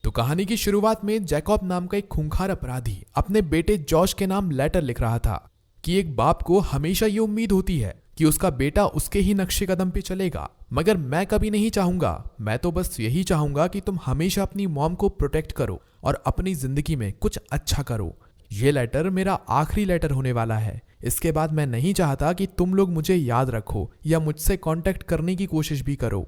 तो कहानी की शुरुआत में जैकब नाम का एक खूंखार अपराधी अपने बेटे जॉश के नाम लेटर लिख रहा था कि एक बाप को हमेशा ये उम्मीद होती है कि उसका बेटा उसके ही नक्शे कदम पे चलेगा, मगर मैं कभी नहीं चाहूंगा। मैं तो बस यही चाहूंगा कि तुम हमेशा अपनी मॉम को प्रोटेक्ट करो और अपनी जिंदगी में कुछ अच्छा करो। ये लेटर मेरा आखिरी लेटर होने वाला है। इसके बाद मैं नहीं चाहता कि तुम लोग मुझे याद रखो या मुझसे कांटेक्ट करने की कोशिश भी करो।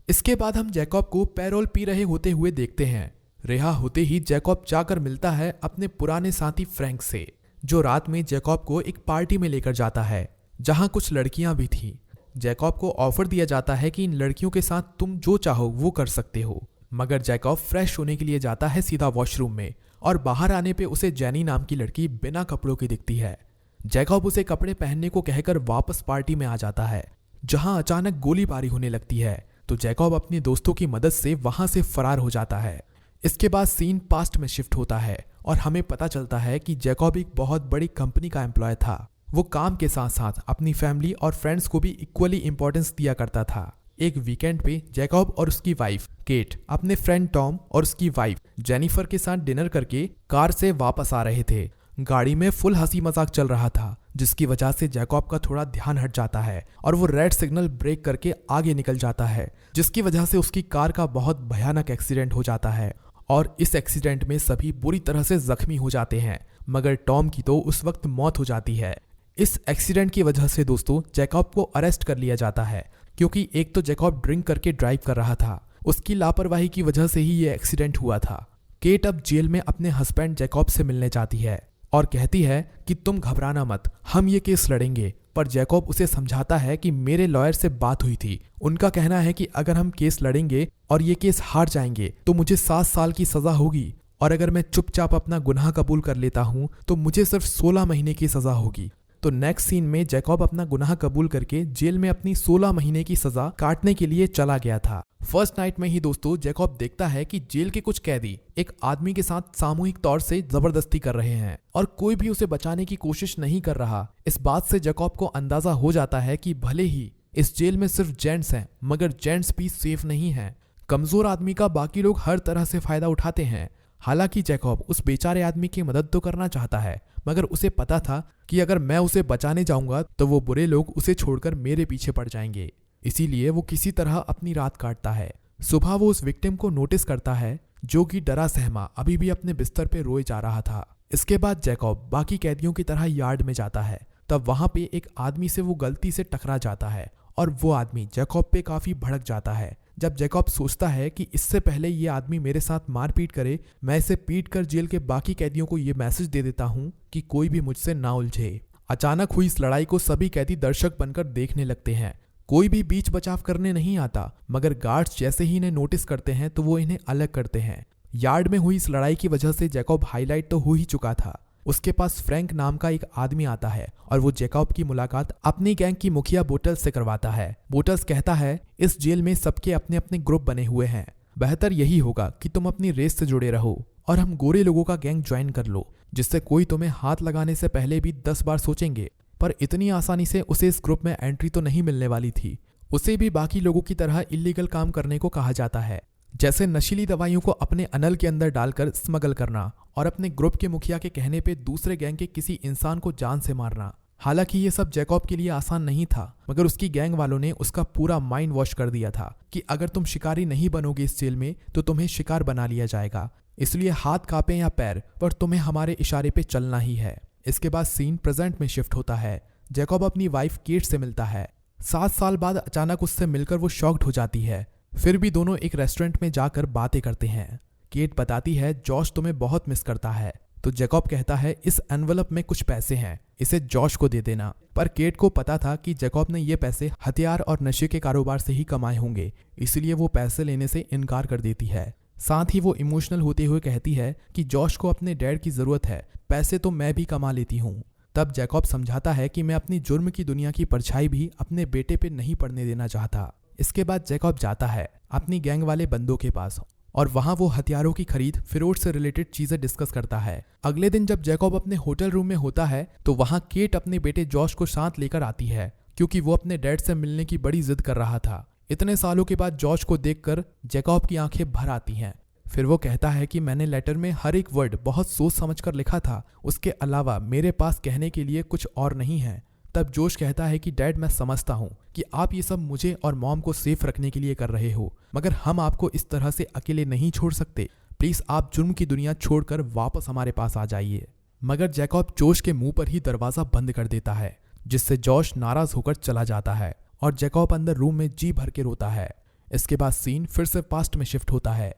इसके बाद हम जैकब को पैरोल पी रहे होते हुए देखते हैं। रिहा होते ही जैकब जाकर मिलता है अपने पुराने साथी फ्रैंक से, जो रात में जैकब को एक पार्टी में लेकर जाता है जहां कुछ लड़कियां भी थीं। जैकब को ऑफर दिया जाता है कि इन लड़कियों के साथ तुम जो चाहो वो कर सकते हो, मगर जैकब फ्रेश होने के लिए जाता है सीधा वॉशरूम में और बाहर आने पे उसे जेनी नाम की लड़की बिना कपड़ों की दिखती है। जैकब उसे कपड़े पहनने को कहकर वापस पार्टी में आ जाता है, जहां अचानक गोलीबारी होने लगती है। तो जैकब अपने दोस्तों की मदद से वहां से फरार हो जाता है। इसके बाद सीन पास्ट में शिफ्ट होता है और हमें पता चलता है कि जैकब एक बहुत बड़ी कंपनी का एम्प्लॉय था। वो काम के साथ साथ अपनी फैमिली और फ्रेंड्स को भी इक्वली इंपॉर्टेंस दिया करता था। एक वीकेंड पे जैकब और उसकी वाइफ केट अपने फ्रेंड टॉम और उसकी वाइफ जेनिफर के साथ डिनर करके कार से वापस आ रहे थे। गाड़ी में फुल हंसी मजाक चल रहा था, जिसकी वजह से जैकब का थोड़ा ध्यान हट जाता है और वो रेड सिग्नल ब्रेक करके आगे निकल जाता है, जिसकी वजह से उसकी कार का बहुत भयानक एक्सीडेंट हो जाता है और इस एक्सीडेंट में सभी बुरी तरह से जख्मी हो जाते हैं, मगर टॉम की तो उस वक्त मौत हो जाती है। इस एक्सीडेंट की वजह से दोस्तों जैकब को अरेस्ट कर लिया जाता है, क्योंकि एक तो जैकब ड्रिंक करके ड्राइव कर रहा था, उसकी लापरवाही की वजह से ही ये एक्सीडेंट हुआ था। केट अब जेल में अपने हस्बैंड जैकब से मिलने जाती है और कहती है कि तुम घबराना मत, हम ये केस लड़ेंगे। पर जैकब उसे समझाता है कि मेरे लॉयर से बात हुई थी, उनका कहना है कि अगर हम केस लड़ेंगे और ये केस हार जाएंगे तो मुझे 7 साल की सजा होगी, और अगर मैं चुपचाप अपना गुनाह कबूल कर लेता हूं तो मुझे सिर्फ 16 महीने की सजा होगी। तो नेक्स्ट सीन में जैकब अपना गुनाह कबूल करके जेल में अपनी 16 महीने की सजा काटने के लिए चला गया था। फर्स्ट नाइट में ही दोस्तों जैकब देखता है कि जेल के कुछ कैदी एक आदमी के साथ सामूहिक तौर से जबरदस्ती कर रहे हैं और कोई भी उसे बचाने की कोशिश नहीं कर रहा। इस बात से जैकब को अंदाजा हो जाता है कि भले ही इस जेल में सिर्फ जेंट्स हैं, मगर जेंट्स भी सेफ नहीं हैं। कमजोर आदमी का बाकी लोग हर तरह से फायदा उठाते हैं। हालांकि जैकब उस बेचारे आदमी की मदद तो करना चाहता है, मगर उसे पता था कि अगर मैं उसे बचाने जाऊंगा तो वो बुरे लोग उसे छोड़कर मेरे पीछे पड़ जाएंगे। इसीलिए वो किसी तरह अपनी रात काटता है। सुबह वो उस विक्टिम को नोटिस करता है, जो कि डरा सहमा अभी भी अपने बिस्तर पे रोए जा रहा था। इसके बाद जैकब बाकी कैदियों की तरह यार्ड में जाता है। तब वहां पे एक आदमी से वो गलती से टकरा जाता है और वो आदमी जैकब पे काफी भड़क जाता है। जब जैकब सोचता है कि इससे पहले ये आदमी मेरे साथ मारपीट करे, मैं इसे पीट कर जेल के बाकी कैदियों को ये मैसेज दे देता हूँ कि कोई भी मुझसे ना उलझे। अचानक हुई इस लड़ाई को सभी कैदी दर्शक बनकर देखने लगते हैं। कोई भी बीच बचाव करने नहीं आता, मगर गार्ड्स जैसे ही इन्हें नोटिस करते हैं तो वो इन्हें अलग करते हैं। यार्ड में हुई इस लड़ाई की वजह से जैकब हाईलाइट तो हो ही चुका था। उसके पास फ्रैंक नाम का एक आदमी आता है और वो जैकब की मुलाकात अपनी गैंग की मुखिया बोटल्स से करवाता है। बोटल्स कहता है इस जेल में सबके अपने अपने ग्रुप बने हुए हैं, बेहतर यही होगा कि तुम अपनी रेस से जुड़े रहो और हम गोरे लोगों का गैंग ज्वाइन कर लो, जिससे कोई तुम्हें हाथ लगाने से पहले भी 10 बार सोचेंगे। पर इतनी आसानी से उसे इस ग्रुप में एंट्री तो नहीं मिलने वाली थी। उसे भी बाकी लोगों की तरह इलीगल काम करने को कहा जाता है, जैसे नशीली दवाइयों को अपने अनल के अंदर डालकर स्मगल करना और अपने ग्रुप के मुखिया के कहने पे दूसरे गैंग के किसी इंसान को जान से मारना। हालांकि ये सब जैकब के लिए आसान नहीं था, मगर उसकी गैंग वालों ने उसका पूरा माइंड वॉश कर दिया था कि अगर तुम शिकारी नहीं बनोगे इस जेल में तो तुम्हें शिकार बना लिया जाएगा, इसलिए हाथ कांपे या पैर पर तुम्हें हमारे इशारे पे चलना ही है। इसके बाद सीन प्रेजेंट में शिफ्ट होता है। जैकब अपनी वाइफ केट से मिलता है। 7 साल बाद अचानक उससे मिलकर वो शॉक्ड हो जाती है। फिर भी दोनों एक रेस्टोरेंट में जाकर बातें करते हैं। केट बताती है जॉश तुम्हें बहुत मिस करता है। तो जैकब कहता है इस एनवलप में कुछ पैसे हैं, इसे जॉश को दे देना। पर केट को पता था कि जैकब ने ये पैसे हथियार और नशे के कारोबार से ही कमाए होंगे, इसलिए वो पैसे लेने से इनकार कर देती है। साथ ही वो इमोशनल होते हुए कहती है कि जॉश को अपने डैड की जरूरत है, पैसे तो मैं भी कमा लेती हूँ। तब जैकब समझाता है कि मैं अपनी जुर्म की दुनिया की परछाई भी अपने बेटे पे नहीं पड़ने देना चाहता। इसके बाद जैकब जाता है अपनी गैंग वाले बंदों के पास और वहां वो हथियारों की खरीद फिरोज से रिलेटेड चीजें डिस्कस करता है। अगले दिन जब जैकब अपने होटल रूम में होता है तो वहां केट अपने बेटे जॉश को साथ लेकर आती है, क्योंकि वो अपने डैड से मिलने की बड़ी जिद कर रहा था। इतने सालों के बाद जॉश को देखकर जैकब की आंखें भर आती हैं। फिर वो कहता है कि मैंने लेटर में हर एक वर्ड बहुत सोच समझ कर लिखा था, उसके अलावा मेरे पास कहने के लिए कुछ और नहीं है। तब जोश कहता है कि डैड, मैं समझता हूँ कि आप ये सब मुझे और मॉम को सेफ रखने के लिए कर रहे हो, मगर हम आपको इस तरह से अकेले नहीं छोड़ सकते। प्लीज आप जुर्म की दुनिया छोड़कर वापस हमारे पास आ जाइए। मगर जैकब जोश के मुंह पर ही दरवाजा बंद कर देता है, जिससे जॉश नाराज होकर चला जाता है और जैकब अंदर रूम में जी भर के रोता है। इसके बाद सीन फिर से पास्ट में शिफ्ट होता है।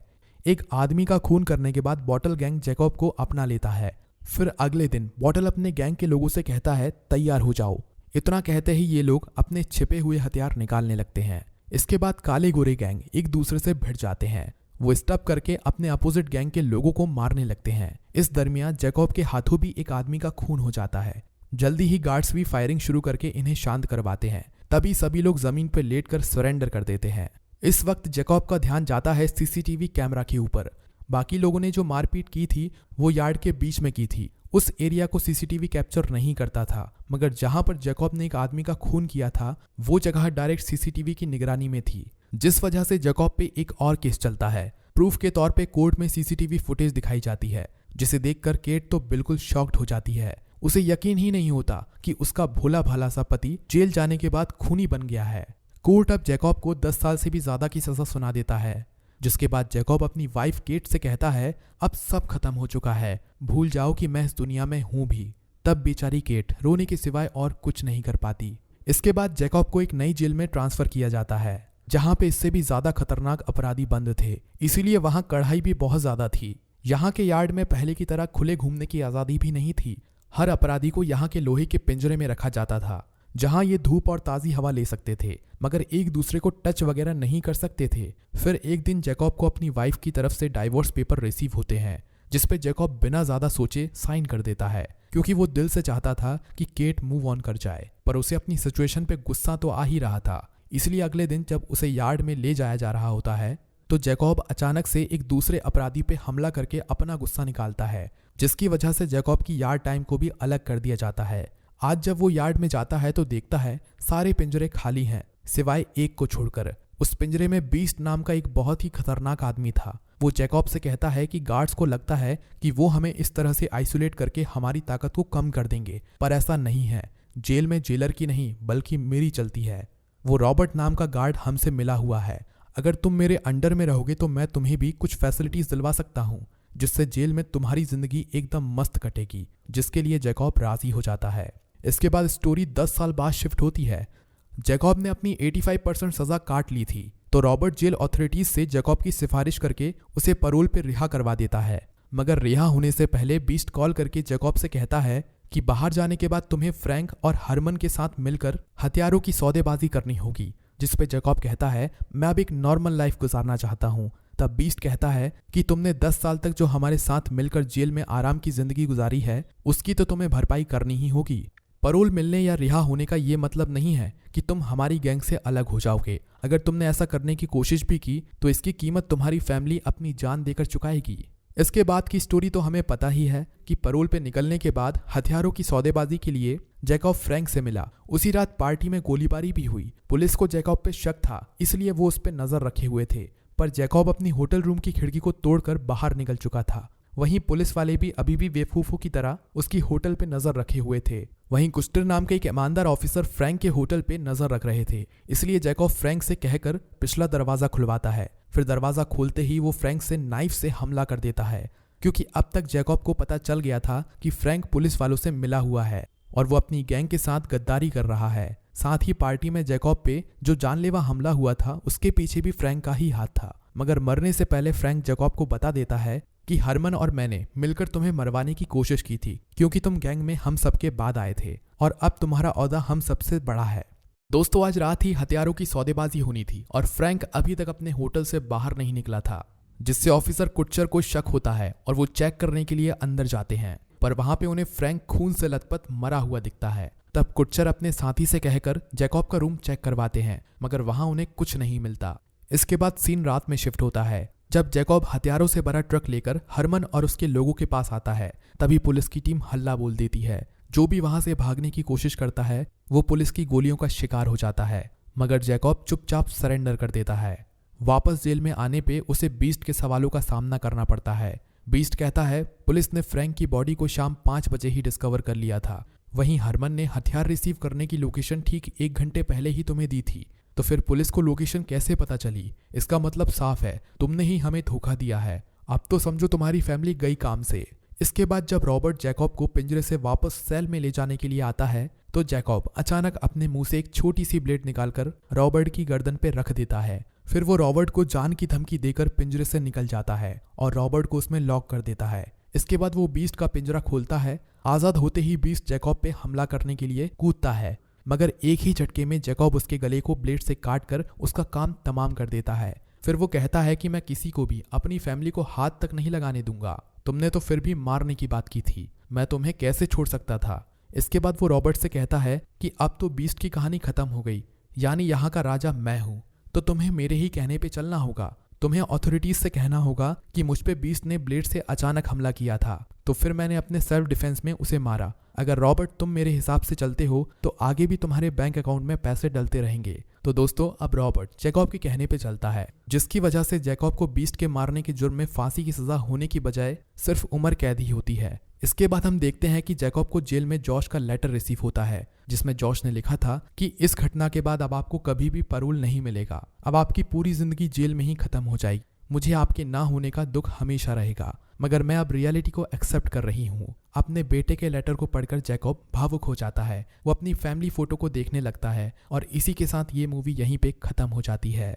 एक आदमी का खून करने के बाद बॉटल गैंग जैकब को अपना लेता है। फिर अगले दिन बॉटल अपने गैंग के लोगों से कहता है, तैयार हो जाओ। इतना कहते ही ये लोग अपने छिपे हुए हथियार निकालने लगते हैं। इसके बाद काले गोरे गैंग एक दूसरे से भिड़ जाते हैं। वो स्टप करके अपने अपोजिट गैंग के लोगों को मारने लगते हैं। इस दरमियान जैकब के हाथों भी एक आदमी का खून हो जाता है। जल्दी ही गार्ड्स भी फायरिंग शुरू करके इन्हें शांत करवाते हैं। तभी सभी लोग जमीन पर लेटकर सरेंडर कर देते हैं। इस वक्त जैकब का ध्यान जाता है सीसीटीवी कैमरा के ऊपर। बाकी लोगों ने जो मारपीट की थी वो यार्ड के बीच में की थी। उस एरिया को सीसीटीवी कैप्चर नहीं करता था, मगर जहां पर जैकब ने एक आदमी का खून किया था वो जगह डायरेक्ट सीसीटीवी की निगरानी में थी, जिस वजह से जैकब पे एक और केस चलता है। प्रूफ के तौर पे कोर्ट में सीसीटीवी फुटेज दिखाई जाती है, जिसे देखकर केट तो बिल्कुल शॉक्ड हो जाती है। उसे यकीन ही नहीं होता कि उसका भोला भाला सा पति जेल जाने के बाद खूनी बन गया है। कोर्ट अब जैकब को 10 साल से भी ज्यादा की सजा सुना देता है, जिसके बाद जैकब अपनी वाइफ केट से कहता है, अब सब खत्म हो चुका है, भूल जाओ कि मैं इस दुनिया में हूं भी। तब बेचारी केट रोने के सिवाय और कुछ नहीं कर पाती। इसके बाद जैकब को एक नई जेल में ट्रांसफर किया जाता है, जहां पे इससे भी ज्यादा खतरनाक अपराधी बंद थे, इसीलिए वहां कढ़ाई भी बहुत ज्यादा थी। यहाँ के यार्ड में पहले की तरह खुले घूमने की आजादी भी नहीं थी। हर अपराधी को यहाँ के लोहे के पिंजरे में रखा जाता था, जहां ये धूप और ताजी हवा ले सकते थे, मगर एक दूसरे को टच वगैरह नहीं कर सकते थे। फिर एक दिन जैकब को अपनी वाइफ की तरफ से डाइवोर्स पेपर रिसीव होते हैं, जिसपे जैकब बिना ज्यादा सोचे साइन कर देता है, क्योंकि वो दिल से चाहता था कि केट मूव ऑन कर जाए, पर उसे अपनी सिचुएशन पे गुस्सा तो आ ही रहा था। इसलिए अगले दिन जब उसे यार्ड में ले जाया जा रहा होता है तो जैकब अचानक से एक दूसरे अपराधी पे हमला करके अपना गुस्सा निकालता है, जिसकी वजह से जैकब की यार्ड टाइम को भी अलग कर दिया जाता है। आज जब वो यार्ड में जाता है तो देखता है सारे पिंजरे खाली हैं, सिवाय एक को छोड़कर। उस पिंजरे में बीस्ट नाम का एक बहुत ही खतरनाक आदमी था। वो जैकब से कहता है कि गार्ड्स को लगता है कि वो हमें इस तरह से आइसोलेट करके हमारी ताकत को कम कर देंगे, पर ऐसा नहीं है। जेल में जेलर की नहीं बल्कि मेरी चलती है। वो रॉबर्ट नाम का गार्ड हमसे मिला हुआ है। अगर तुम मेरे अंडर में रहोगे तो मैं तुम्हें भी कुछ फैसिलिटीज दिलवा सकता हूँ, जिससे जेल में तुम्हारी जिंदगी एकदम मस्त कटेगी, जिसके लिए जैकब राजी हो जाता है। इसके बाद स्टोरी 10 साल बाद शिफ्ट होती है। जैकब ने अपनी 85% सजा काट ली थी, तो रॉबर्ट जेल अथॉरिटीज से जैकब की सिफारिश करके उसे पैरोल पर रिहा करवा देता है। मगर रिहा होने से पहले बीस्ट कॉल करके जैकब से कहता है कि बाहर जाने के बाद तुम्हें फ्रैंक और हरमन के साथ मिलकर हथियारों की सौदेबाजी करनी होगी, जिस पे जैकब कहता है, मैं अब एक नॉर्मल लाइफ गुजारना चाहता हूँ। तब बीस्ट कहता है कि तुमने 10 साल तक जो हमारे साथ मिलकर जेल में आराम की जिंदगी गुजारी है, उसकी तो तुम्हें भरपाई करनी ही होगी। पैरोल मिलने या रिहा होने का ये मतलब नहीं है कि तुम हमारी गैंग से अलग हो जाओगे। अगर तुमने ऐसा करने की कोशिश भी की तो इसकी कीमत तुम्हारी फैमिली अपनी जान देकर चुकाएगी। इसके बाद की स्टोरी तो हमें पता ही है कि पैरोल पे निकलने के बाद हथियारों की सौदेबाजी के लिए जैकब फ्रैंक से मिला। उसी रात पार्टी में गोलीबारी भी हुई। पुलिस को जैकब पे शक था, इसलिए वो उस पर नजर रखे हुए थे, पर जैकब अपनी होटल रूम की खिड़की को तोड़कर बाहर निकल चुका था। वहीं पुलिस वाले भी अभी भी बेवकूफों की तरह उसकी होटल पे नजर रखे हुए थे। वहीं कुस्टर नाम के एक ईमानदार ऑफिसर फ्रैंक के होटल पे नजर रख रहे थे, इसलिए जैकब फ्रैंक से कहकर पिछला दरवाजा खुलवाता है। फिर दरवाजा खोलते ही वो फ्रैंक से नाइफ से हमला कर देता है, क्योंकि अब तक जैकब को पता चल गया था कि फ्रैंक पुलिस वालों से मिला हुआ है और वो अपनी गैंग के साथ गद्दारी कर रहा है। साथ ही पार्टी में जैकब पे जो जानलेवा हमला हुआ था उसके पीछे भी फ्रैंक का ही हाथ था। मगर मरने से पहले फ्रैंक जैकब को बता देता है कि हरमन और मैंने मिलकर तुम्हें मरवाने की कोशिश की थी, क्योंकि तुम गैंग में हम सबके बाद आए थे और अब तुम्हारा ओहदा हम सबसे बड़ा है। दोस्तों, आज रात ही हथियारों की सौदेबाजी होनी थी और फ्रैंक अभी तक अपने होटल से बाहर नहीं निकला था, जिससे ऑफिसर कुटचर को शक होता है और वो चेक करने के लिए अंदर जाते हैं, पर वहां पे उन्हें फ्रैंक खून से लथपथ मरा हुआ दिखता है। तब कुटचर अपने साथी से कहकर जैकब का रूम चेक करवाते हैं, मगर वहां उन्हें कुछ नहीं मिलता। इसके बाद सीन रात में शिफ्ट होता है, जब जैकब हथियारों से भरा ट्रक लेकर हरमन और उसके लोगों के पास आता है। तभी पुलिस की टीम हल्ला बोल देती है। जो भी वहां से भागने की कोशिश करता है वो पुलिस की गोलियों का शिकार हो जाता है, मगर जैकब चुपचाप सरेंडर कर देता है। वापस जेल में आने पे उसे बीस्ट के सवालों का सामना करना पड़ता है। बीस्ट कहता है पुलिस ने फ्रैंक की बॉडी को शाम 5 बजे ही डिस्कवर कर लिया था। वहीं हरमन ने हथियार रिसीव करने की लोकेशन ठीक 1 घंटे पहले ही तुम्हें दी थी। तो फिर पुलिस को लोकेशन कैसे पता चली? इसका मतलब साफ है, तुमने ही हमें धोखा दिया है। अब तो समझो तुम्हारी फैमिली गई काम से। इसके बाद जब रॉबर्ट जैकब को पिंजरे से वापस सेल में ले जाने के लिए आता है तो जैकब अचानक अपने मुंह से एक छोटी सी ब्लेड निकालकर रॉबर्ट की गर्दन पे रख देता है। फिर वो रॉबर्ट को जान की धमकी देकर पिंजरे से निकल जाता है और रॉबर्ट को उसमें लॉक कर देता है। इसके बाद वो बीस्ट का पिंजरा खोलता है। आजाद होते ही बीस्ट जैकब पे हमला करने के लिए कूदता है, मगर एक ही झटके में जैकब उसके गले को ब्लेड से काट कर उसका काम तमाम कर देता है। फिर वो कहता है कि मैं किसी को भी अपनी फैमिली को हाथ तक नहीं लगाने दूंगा। तुमने तो फिर भी मारने की बात की थी, मैं तुम्हें कैसे छोड़ सकता था। इसके बाद वो रॉबर्ट से कहता है कि अब तो बीस्ट की कहानी खत्म हो गई, यानी यहाँ का राजा मैं हूँ, तो तुम्हें मेरे ही कहने पे चलना होगा। तुम्हें अथॉरिटीज से कहना होगा कि मुझ पे बीस्ट ने ब्लेड से अचानक हमला किया था, तो फिर मैंने अपने सेल्फ डिफेंस में उसे मारा। अगर रॉबर्ट तुम मेरे हिसाब से चलते हो तो आगे भी तुम्हारे बैंक अकाउंट में पैसे डलते रहेंगे। तो दोस्तों अब रॉबर्ट जैकब के कहने पे चलता है, जिसकी वजह से जैकब को बीस्ट के मारने के जुर्म में फांसी की सजा होने की बजाय सिर्फ उम्र कैद ही होती है। इसके बाद हम देखते हैं कि जैकब को जेल में जॉश का लेटर रिसीव होता है, जिसमें जॉश ने लिखा था कि इस घटना के बाद अब आपको कभी भी पैरोल नहीं मिलेगा, अब आपकी पूरी जिंदगी जेल में ही खत्म हो जाएगी। मुझे आपके ना होने का दुख हमेशा रहेगा, मगर मैं अब रियलिटी को एक्सेप्ट कर रही हूँ। अपने बेटे के लेटर को पढ़कर जैकब भावुक हो जाता है। वो अपनी फैमिली फोटो को देखने लगता है और इसी के साथ ये मूवी यहीं पे खत्म हो जाती है।